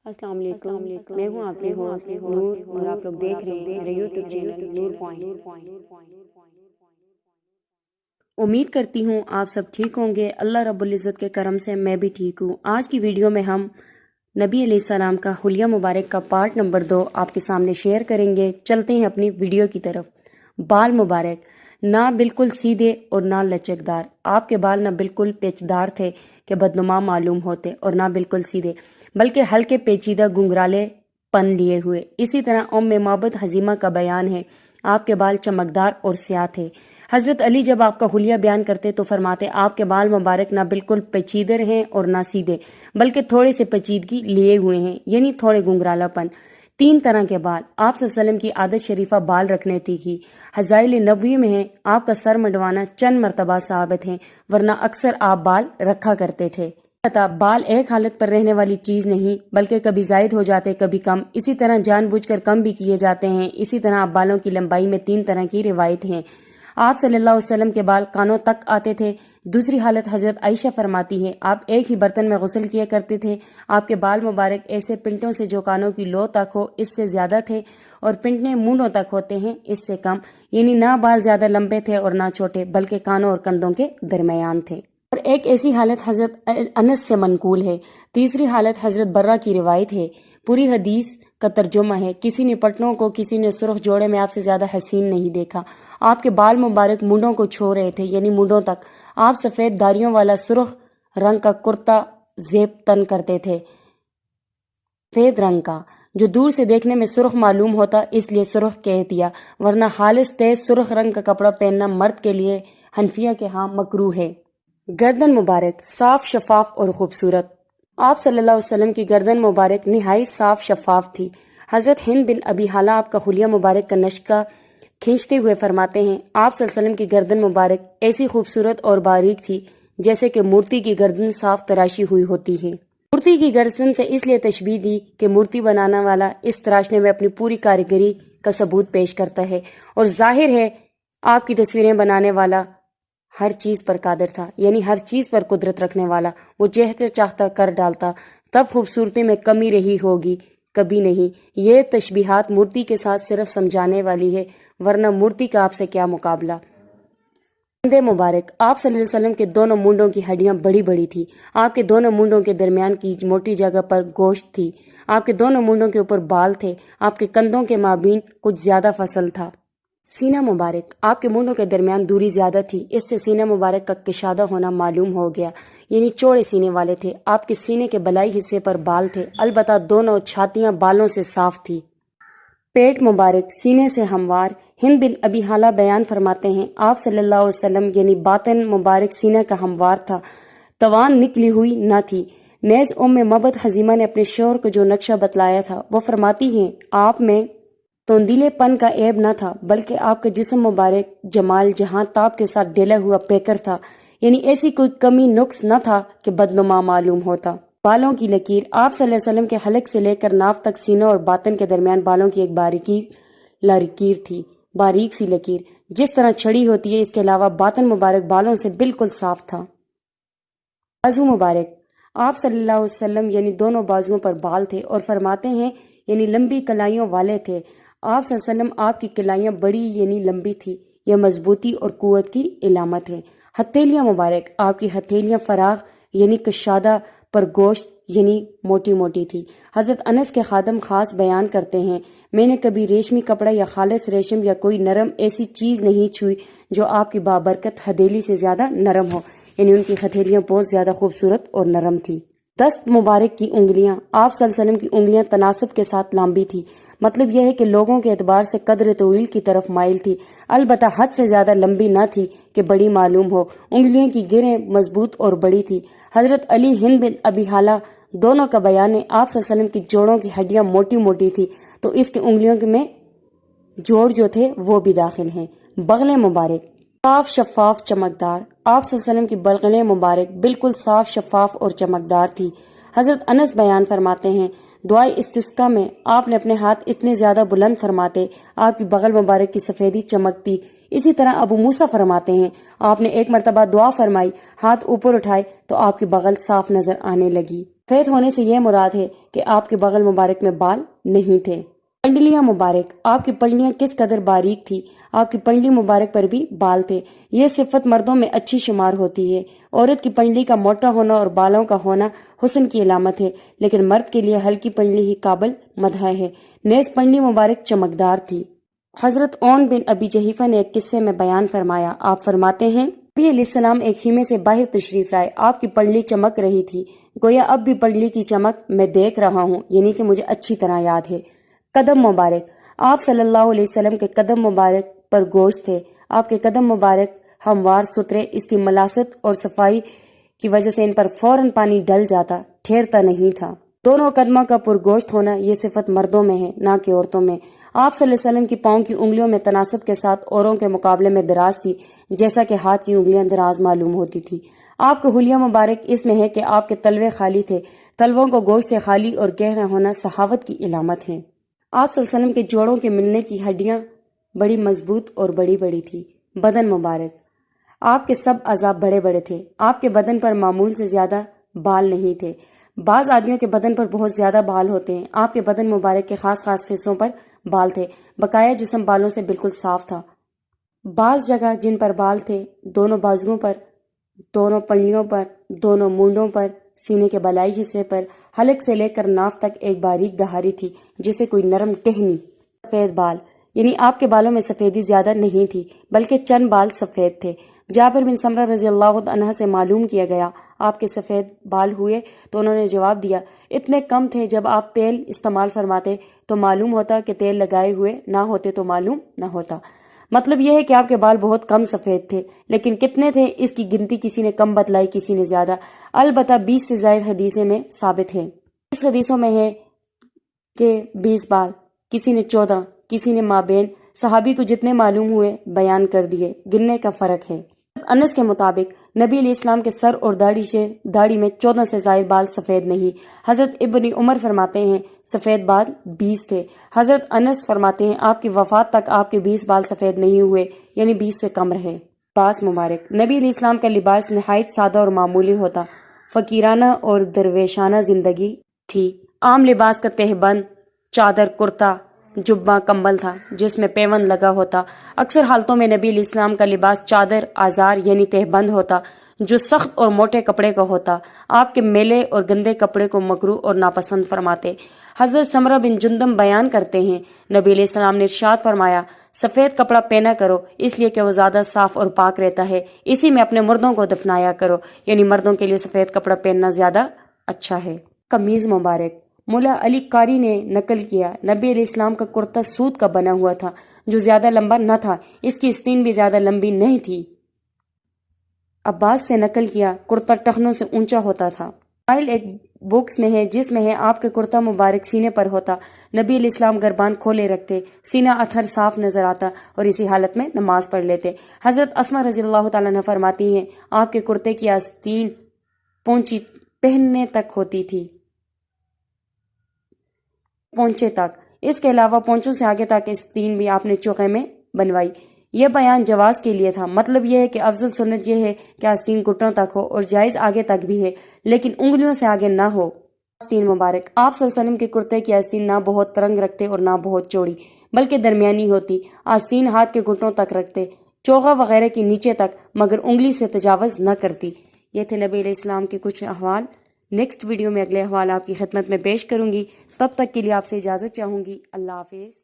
السلام علیکم، میں ہوں آپ کی ہوسٹ نور اور آپ لوگ دیکھ رہے ہیں میرے یوٹیوب چینل نور پوائنٹ۔ امید کرتی ہوں آپ سب ٹھیک ہوں گے۔ اللہ رب العزت کے کرم سے میں بھی ٹھیک ہوں۔ آج کی ویڈیو میں ہم نبی علیہ السلام کا حلیہ مبارک کا پارٹ نمبر 2 آپ کے سامنے شیئر کریں گے۔ چلتے ہیں اپنی ویڈیو کی طرف۔ بال مبارک نہ بالکل سیدھے اور نہ لچکدار، آپ کے بال نہ بالکل پیچدار تھے کہ بدنما معلوم ہوتے اور نہ بالکل سیدھے، بلکہ ہلکے پیچیدہ گنگرالے پن لیے ہوئے۔ اسی طرح معبد حزیمہ کا بیان ہے، آپ کے بال چمکدار اور سیاہ تھے۔ حضرت علی جب آپ کا حلیہ بیان کرتے تو فرماتے آپ کے بال مبارک نہ بالکل پیچیدہ ہیں اور نہ سیدھے، بلکہ تھوڑے سے پیچیدگی لیے ہوئے ہیں، یعنی تھوڑے گنگرالا پن۔ 3 طرح کے بال، آپ صلی اللہ علیہ وسلم کی عادت شریفہ بال رکھنے کی حضائل نبوی میں ہے۔ آپ کا سر منڈوانا چند مرتبہ ثابت ہے، ورنہ اکثر آپ بال رکھا کرتے تھے۔ بال ایک حالت پر رہنے والی چیز نہیں، بلکہ کبھی زائد ہو جاتے کبھی کم، اسی طرح جان بوجھ کر کم بھی کیے جاتے ہیں۔ اسی طرح آپ بالوں کی لمبائی میں 3 طرح کی روایت ہیں۔ آپ صلی اللہ علیہ وسلم کے بال کانوں تک آتے تھے۔ دوسری حالت حضرت عائشہ فرماتی ہے آپ ایک ہی برتن میں غسل کیا کرتے تھے۔ آپ کے بال مبارک ایسے پنٹوں سے جو کانوں کی لو تک ہو اس سے زیادہ تھے، اور پنٹنے مونڈوں تک ہوتے ہیں اس سے کم، یعنی نہ بال زیادہ لمبے تھے اور نہ چھوٹے، بلکہ کانوں اور کندھوں کے درمیان تھے۔ اور ایک ایسی حالت حضرت انس سے منقول ہے۔ تیسری حالت حضرت برہ کی روایت ہے۔ پوری حدیث کا ترجمہ ہے کسی نے پٹنوں کو کسی نے سرخ جوڑے میں آپ سے زیادہ حسین نہیں دیکھا۔ آپ کے بال مبارک مونڈوں کو چھو رہے تھے، یعنی مونڈوں تک۔ آپ سفید داڑیوں والا سرخ رنگ کا کرتا زیب تن کرتے تھے، سفید رنگ کا، جو دور سے دیکھنے میں سرخ معلوم ہوتا اس لیے سرخ کہہ دیا، ورنہ خالص تیز سرخ رنگ کا کپڑا پہننا مرد کے لیے حنفیہ کے ہاں مکروہ ہے۔ گردن مبارک صاف شفاف اور خوبصورت، آپ صلی اللہ علیہ وسلم کی گردن مبارک نہایت صاف شفاف تھی۔ حضرت ہند بن ابی حالہ آپ کا حلیہ مبارک کا نشقہ کھینچتے ہوئے فرماتے ہیں آپ صلی اللہ علیہ وسلم کی گردن مبارک ایسی خوبصورت اور باریک تھی جیسے کہ مورتی کی گردن صاف تراشی ہوئی ہوتی ہے۔ مورتی کی گردن سے اس لیے تشبیہ دی کہ مورتی بنانا والا اس تراشنے میں اپنی پوری کاریگری کا ثبوت پیش کرتا ہے، اور ظاہر ہے آپ کی تصویریں بنانے والا ہر چیز پر قادر تھا، یعنی ہر چیز پر قدرت رکھنے والا، وہ جیسے چاہتا کر ڈالتا۔ تب خوبصورتی میں کمی رہی ہوگی؟ کبھی نہیں۔ یہ تشبیہات مورتی کے ساتھ صرف سمجھانے والی ہے، ورنہ مورتی کا آپ سے کیا مقابلہ۔ کندھے مبارک، آپ صلی اللہ علیہ وسلم کے دونوں مونڈوں کی ہڈیاں بڑی بڑی تھی۔ آپ کے دونوں مونڈوں کے درمیان کی موٹی جگہ پر گوشت تھی۔ آپ کے دونوں مونڈوں کے اوپر بال تھے۔ آپ کے کندھوں کے مابین کچھ زیادہ فصل تھا۔ سینہ مبارک، آپ کے مونڈوں کے درمیان دوری زیادہ تھی، اس سے سینہ مبارک کا کشادہ ہونا معلوم ہو گیا، یعنی چوڑے سینے والے تھے۔ آپ کے سینے کے بلائی حصے پر بال تھے، البتہ دونوں چھاتیاں بالوں سے صاف تھی۔ پیٹ مبارک سینے سے ہموار، ہند بن ابی حالہ بیان فرماتے ہیں آپ صلی اللہ علیہ وسلم یعنی باطن مبارک سینہ کا ہموار تھا، توان نکلی ہوئی نہ تھی۔ نیز معبد حزیمہ نے اپنے شوہر کو جو نقشہ بتلایا تھا وہ فرماتی ہیں آپ میں توندیلے پن کا عیب نہ تھا، بلکہ آپ کا جسم مبارک جمال جہاں تاب کے ساتھ ڈلا ہوا پیکر تھا، یعنی ایسی کوئی کمی نقص نہ تھا کہ بدنما معلوم ہوتا۔ بالوں کی لکیر، آپ صلی اللہ علیہ وسلم کے حلق سے لے کر ناف تک سینوں اور باطن کے درمیان بالوں کی ایک لکیر تھی، باریک سی لکیر، جس طرح چھڑی ہوتی ہے۔ اس کے علاوہ باطن مبارک بالوں سے بالکل صاف تھا۔ بازو مبارک، آپ صلی اللہ علیہ وسلم یعنی دونوں بازوؤں پر بال تھے، اور فرماتے ہیں یعنی لمبی کلائیوں والے تھے۔ آپ صلی اللہ علیہ وسلم آپ کی کلائیاں بڑی یعنی لمبی تھی، یہ مضبوطی اور قوت کی علامت ہے۔ ہتھیلیاں مبارک، آپ کی ہتھیلیاں فراغ یعنی کشادہ پر گوشت یعنی موٹی موٹی تھی۔ حضرت انس کے خادم خاص بیان کرتے ہیں میں نے کبھی ریشمی کپڑا یا خالص ریشم یا کوئی نرم ایسی چیز نہیں چھوئی جو آپ کی بابرکت ہتھیلی سے زیادہ نرم ہو، یعنی ان کی ہتھیلیاں بہت زیادہ خوبصورت اور نرم تھی۔ دست مبارک کی انگلیاں، آپ صلی اللہ علیہ وسلم کی انگلیاں تناسب کے ساتھ لمبی تھی، مطلب یہ ہے کہ لوگوں کے اعتبار سے قدر طویل کی طرف مائل تھی، البتہ حد سے زیادہ لمبی نہ تھی کہ بڑی معلوم ہو۔ انگلیوں کی گریں مضبوط اور بڑی تھی۔ حضرت علی ہند بن ابی حالہ دونوں کا بیان ہے آپ صلی اللہ علیہ وسلم کی جوڑوں کی ہڈیاں موٹی موٹی تھی، تو اس کے انگلیوں میں جوڑ جو تھے وہ بھی داخل ہیں۔ بغلیں مبارک صاف شفاف چمکدار، آپ صلی اللہ علیہ وسلم کی بغلیں مبارک بالکل صاف شفاف اور چمکدار تھی۔ حضرت انس بیان فرماتے ہیں دعائے استسقاء میں آپ نے اپنے ہاتھ اتنے زیادہ بلند فرماتے آپ کی بغل مبارک کی سفیدی چمکتی۔ اسی طرح ابو موسیٰ فرماتے ہیں آپ نے ایک مرتبہ دعا فرمائی، ہاتھ اوپر اٹھائے تو آپ کی بغل صاف نظر آنے لگی۔ سفید ہونے سے یہ مراد ہے کہ آپ کے بغل مبارک میں بال نہیں تھے۔ پنڈلیاں مبارک، آپ کی پنڈلیاں کس قدر باریک تھی، آپ کی پنڈلی مبارک پر بھی بال تھے۔ یہ صفت مردوں میں اچھی شمار ہوتی ہے۔ عورت کی پنڈلی کا موٹا ہونا اور بالوں کا ہونا حسن کی علامت ہے، لیکن مرد کے لیے ہلکی پنڈلی ہی قابل مدح ہے۔ نیز پنڈلی مبارک چمکدار تھی۔ حضرت عون بن ابی جحیفہ نے ایک قصے میں بیان فرمایا، آپ فرماتے ہیں نبی علیہ السلام ایک خیمے سے باہر تشریف لائے، آپ کی پنڈلی چمک رہی تھی، گویا اب بھی پنڈلی کی چمک میں دیکھ رہا ہوں، یعنی کہ مجھے اچھی طرح یاد ہے۔ قدم مبارک، آپ صلی اللہ علیہ وسلم کے قدم مبارک پر گوشت تھے، آپ کے قدم مبارک ہموار ستھرے، اس کی ملاست اور صفائی کی وجہ سے ان پر فوراً پانی ڈل جاتا، ٹھہرتا نہیں تھا۔ دونوں قدموں کا پرگوشت ہونا یہ صفت مردوں میں ہے، نہ کہ عورتوں میں۔ آپ صلی اللہ علیہ وسلم کی پاؤں کی انگلیوں میں تناسب کے ساتھ اوروں کے مقابلے میں دراز تھی، جیسا کہ ہاتھ کی انگلیاں دراز معلوم ہوتی تھی۔ آپ کا حلیہ مبارک اس میں ہے کہ آپ کے تلوے خالی تھے، تلووں کو گوشت سے خالی اور گہرا ہونا صحاوت کی علامت ہے۔ آپ صلی اللہ علیہ وسلم کے جوڑوں کے ملنے کی ہڈیاں بڑی مضبوط اور بڑی بڑی تھی۔ بدن مبارک، آپ کے سب اعضاء بڑے بڑے تھے، آپ کے بدن پر معمول سے زیادہ بال نہیں تھے۔ بعض آدمیوں کے بدن پر بہت زیادہ بال ہوتے ہیں، آپ کے بدن مبارک کے خاص خاص حصوں پر بال تھے، بقایا جسم بالوں سے بالکل صاف تھا۔ بعض جگہ جن پر بال تھے، دونوں بازوؤں پر، دونوں پنڈلیوں پر، دونوں مونڈوں پر، سینے کے بالائی حصے پر، حلق سے لے کر ناف تک ایک باریک دہاری تھی، جسے کوئی نرم ٹہنی۔ سفید بال، یعنی آپ کے بالوں میں سفیدی زیادہ نہیں تھی، بلکہ چند بال سفید تھے۔ جابر بن سمرہ رضی اللہ عنہ سے معلوم کیا گیا، آپ کے سفید بال ہوئے تو انہوں نے جواب دیا، اتنے کم تھے جب آپ تیل استعمال فرماتے تو معلوم ہوتا کہ تیل لگائے ہوئے نہ ہوتے تو معلوم نہ ہوتا۔ مطلب یہ ہے کہ آپ کے بال بہت کم سفید تھے، لیکن کتنے تھے اس کی گنتی کسی نے کم بتلائی، کسی نے زیادہ۔ البتہ 20 سے زائد حدیثیں میں ثابت ہے۔ اس حدیثوں میں ہے کہ 20 بال، کسی نے 14، کسی نے مابین، صحابی کو جتنے معلوم ہوئے بیان کر دیے، گننے کا فرق ہے۔ انس کے مطابق نبی علیہ السلام کے سر اور داڑھی میں 14 سے زائد بال سفید نہیں۔ حضرت ابن عمر فرماتے ہیں سفید بال 20 تھے۔ حضرت انس فرماتے ہیں آپ کی وفات تک آپ کے 20 بال سفید نہیں ہوئے، یعنی 20 سے کم رہے۔ لباس مبارک، نبی علیہ السلام کا لباس نہایت سادہ اور معمولی ہوتا، فقیرانہ اور درویشانہ زندگی تھی۔ عام لباس کا تہبند، چادر، کرتا، جبہ، کمبل تھا جس میں پیوند لگا ہوتا۔ اکثر حالتوں میں نبی علیہ السلام کا لباس چادر آزار یعنی تہبند ہوتا، جو سخت اور موٹے کپڑے کا ہوتا۔ آپ کے میلے اور گندے کپڑے کو مکروہ اور ناپسند فرماتے۔ حضرت سمرہ بن جندب بیان کرتے ہیں نبی علیہ السلام نے ارشاد فرمایا، سفید کپڑا پہنا کرو اس لیے کہ وہ زیادہ صاف اور پاک رہتا ہے، اسی میں اپنے مردوں کو دفنایا کرو، یعنی مردوں کے لیے سفید کپڑا پہننا زیادہ اچھا ہے۔ قمیض مبارک، مولا علی قاری نے نقل کیا، نبی علیہ السلام کا کرتا سوت کا بنا ہوا تھا جو زیادہ لمبا نہ تھا، اس کی آستین بھی زیادہ لمبی نہیں تھی۔ عباس سے نقل کیا، کرتا ٹخنوں سے اونچا ہوتا تھا۔ فائل ایک بکس میں ہے جس میں ہے آپ کے کرتا مبارک سینے پر ہوتا، نبی علیہ السلام گربان کھولے رکھتے، سینہ اتھر صاف نظر آتا اور اسی حالت میں نماز پڑھ لیتے۔ حضرت اسماء رضی اللہ تعالیٰ عنہ فرماتی ہیں آپ کے کرتے کی آستین پونچی پہننے تک ہوتی تھی، پونچے تک۔ اس کے علاوہ پونچوں سے آگے تک آستین بھی آپ نے چوکے میں بنوائی۔ یہ بیان جواز کے لیے تھا، مطلب یہ ہے کہ افضل سنت یہ ہے کہ آستین گھٹنوں تک ہو اور جائز آگے تک بھی ہے، لیکن انگلیوں سے آگے نہ ہو۔ آستین مبارک، آپ صلی اللہ علیہ وسلم کے کرتے کی آستین نہ بہت ترنگ رکھتے اور نہ بہت چوڑی، بلکہ درمیانی ہوتی۔ آستین ہاتھ کے گھٹنوں تک رکھتے، چوغا وغیرہ کی نیچے تک، مگر انگلی سے تجاوز نہ کرتی۔ یہ تھے نبی علیہ السلام کے کچھ احوال۔ نیکسٹ ویڈیو میں اگلے احوال آپ کی خدمت میں پیش کروں گی، تب تک کے لیے آپ سے اجازت چاہوں گی۔ اللہ حافظ۔